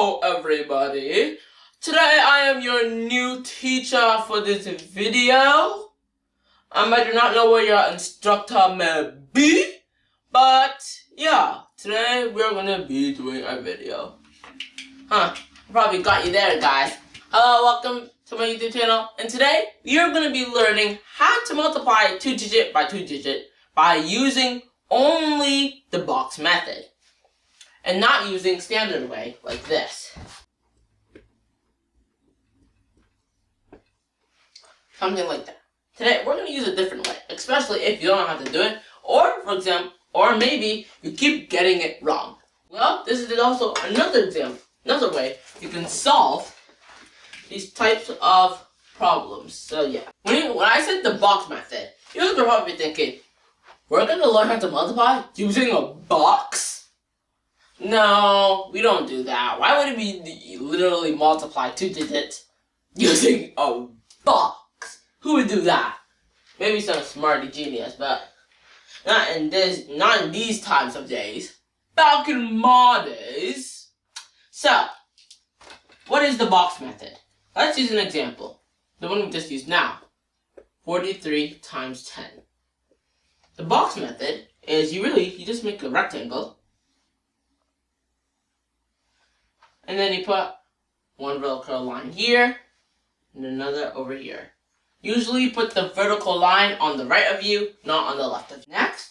Hello everybody! Today I am your new teacher for this video. I do not know where your instructor may be, but yeah, today we're gonna be doing a video. I probably got you there, guys. Hello, welcome to my YouTube channel, and today we are gonna be learning how to multiply 2-digit by 2-digit by using only the box method. And not using standard way like this. Something like that. Today we're going to use a different way, especially if you don't know how to do it, or for example, or maybe you keep getting it wrong. Well, this is also another example, another way you can solve these types of problems. So yeah, when I said the box method, you guys are probably thinking, we're going to learn how to multiply using a box? No, we don't do that. Why would we literally multiply 2 digits using a box? Who would do that? Maybe some smarty genius, but not in these times of days. Back in my days. So, what is the box method? Let's use an example. The one we just used now. 43 times 10. The box method is you just make a rectangle. And then you put one vertical line here, and another over here. Usually you put the vertical line on the right of you, not on the left of you. Next,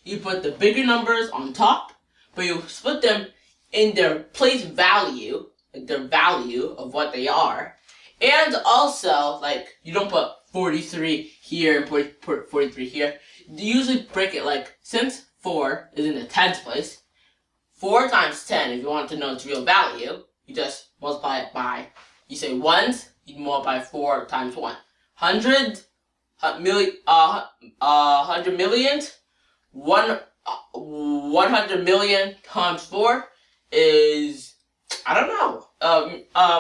you put the bigger numbers on top, but you split them in their place value, like their value of what they are. And also, like, you don't put 43 here and put 43 here. You usually break it like, since 4 is in the tens place, 4 times 10, if you want to know its real value, you just multiply it by, you say ones, you multiply 4 times 1. 100 million, 100 million, 100 million times 4 is, I don't know,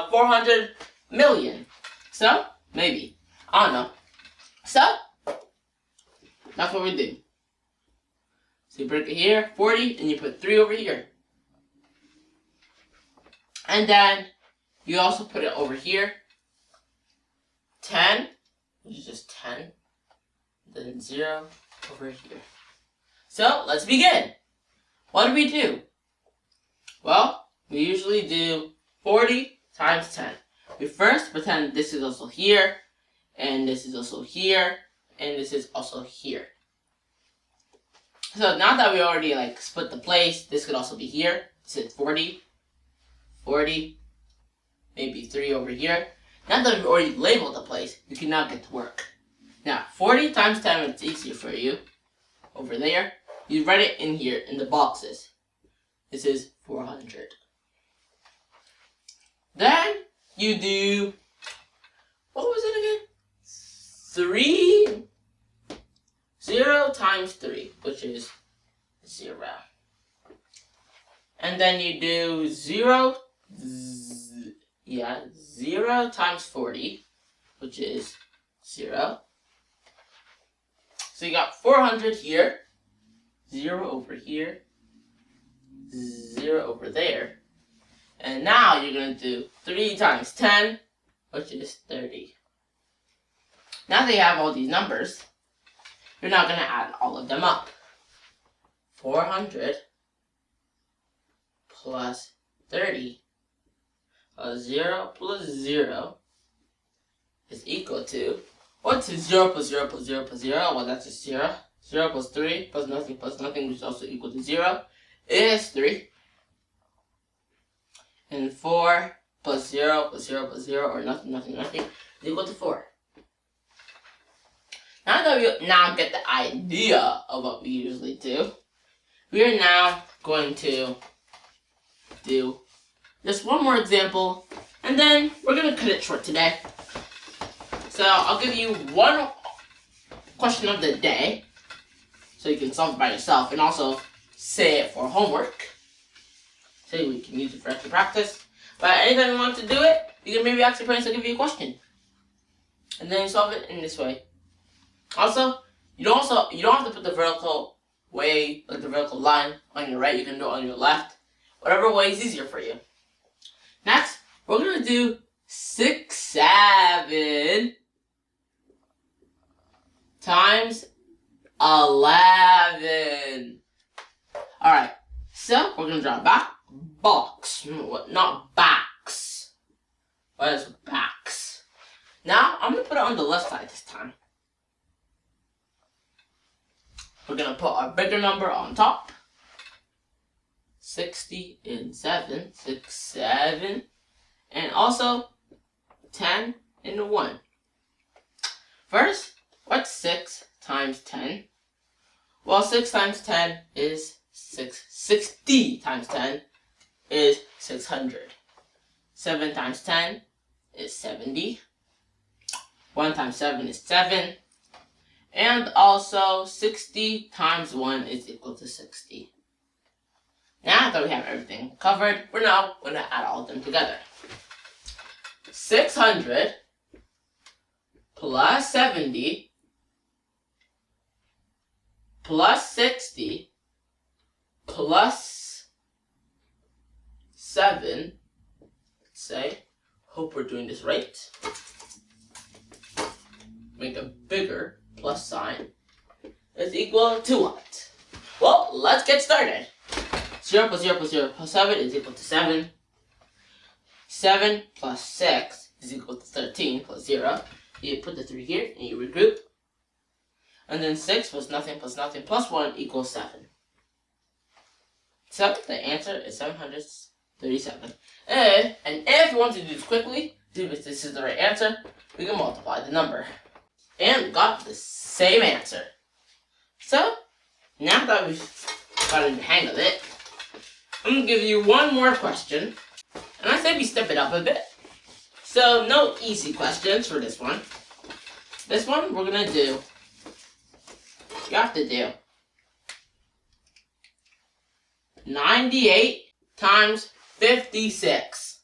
400 million. So, maybe. I don't know. So, that's what we do. So you break it here, 40, and you put 3 over here. And then you also put it over here. 10, which is just 10. Then 0 over here. So, let's begin. What do we do? Well, we usually do 40 times 10. We first pretend this is also here, and this is also here, and this is also here. So now that we already split the place, this could also be here. This is 40, 40, maybe 3 over here. Now that we've already labeled the place, we can now get to work. Now, 40 times 10, it's easier for you. Over there, you write it in here in the boxes. This is 400. Then you do, what was it again? 0 times 3, which is 0. And then you do 0 times 40, which is 0. So you got 400 here, 0 over here, 0 over there. And now you're going to do 3 times 10, which is 30. Now that you have all these numbers, you're not going to add all of them up. 400 plus 30 plus 0 plus 0 is equal to, what's 0 plus 0 plus 0 plus 0? Well, that's just 0. 0 plus 3 plus nothing, which is also equal to 0, is 3. And 4 plus 0 plus 0 plus 0, or nothing, is equal to 4. Now that we now get the idea of what we usually do, we are now going to do just one more example, and then we're going to cut it short today. So I'll give you one question of the day, so you can solve it by yourself, and also say it for homework, so we can use it for extra practice. But anytime you want to do it, you can maybe ask your parents to give you a question, and then you solve it in this way. Also, you don't have to put the vertical way, like the vertical line on your right. You can do it on your left. Whatever way is easier for you. Next, we're going to do 6, 7 times 11. Alright, so we're going to draw a box. Not backs. What is backs? Now, I'm going to put it on the left side this time. We're going to put our bigger number on top. 60 and 7. 6, 7. And also 10 and 1. First, what's 6 times 10? Well, 6 times 10 is 6. 60 times 10 is 600. 7 times 10 is 70. 1 times 7 is 7. And also 60 times 1 is equal to 60. Now that we have everything covered, we're now going to add all of them together. 600 plus 70 plus 60 plus 7, let's say, hope we're doing this right. Make a bigger plus sign, is equal to what? Well, let's get started. 0 plus 0 plus 0 plus 7 is equal to 7. 7 plus 6 is equal to 13 plus 0. You put the 3 here and you regroup. And then 6 plus nothing plus 1 equals 7. So the answer is 737. And if you want to do this quickly, see if this is the right answer, we can multiply the number. And we got the same answer. So, now that we've gotten the hang of it, I'm going to give you one more question. And I say we step it up a bit. So, no easy questions for this one. This one, we're going to do, you have to do 98 times 56.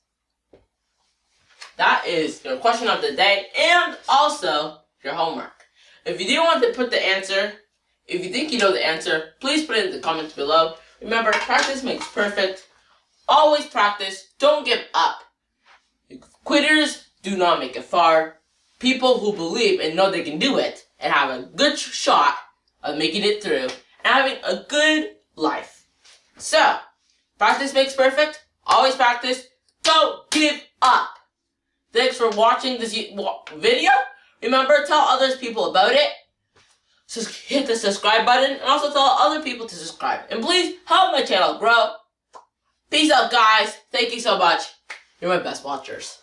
That is your question of the day and also your homework. If you do want to put the answer, if you think you know the answer, please put it in the comments below. Remember, practice makes perfect. Always practice. Don't give up. Quitters do not make it far. People who believe and know they can do it and have a good shot of making it through and having a good life. So, practice makes perfect. Always practice. Don't give up. Thanks for watching this video. Remember, tell other people about it. So hit the subscribe button and also tell other people to subscribe. And please help my channel grow. Peace out, guys. Thank you so much. You're my best watchers.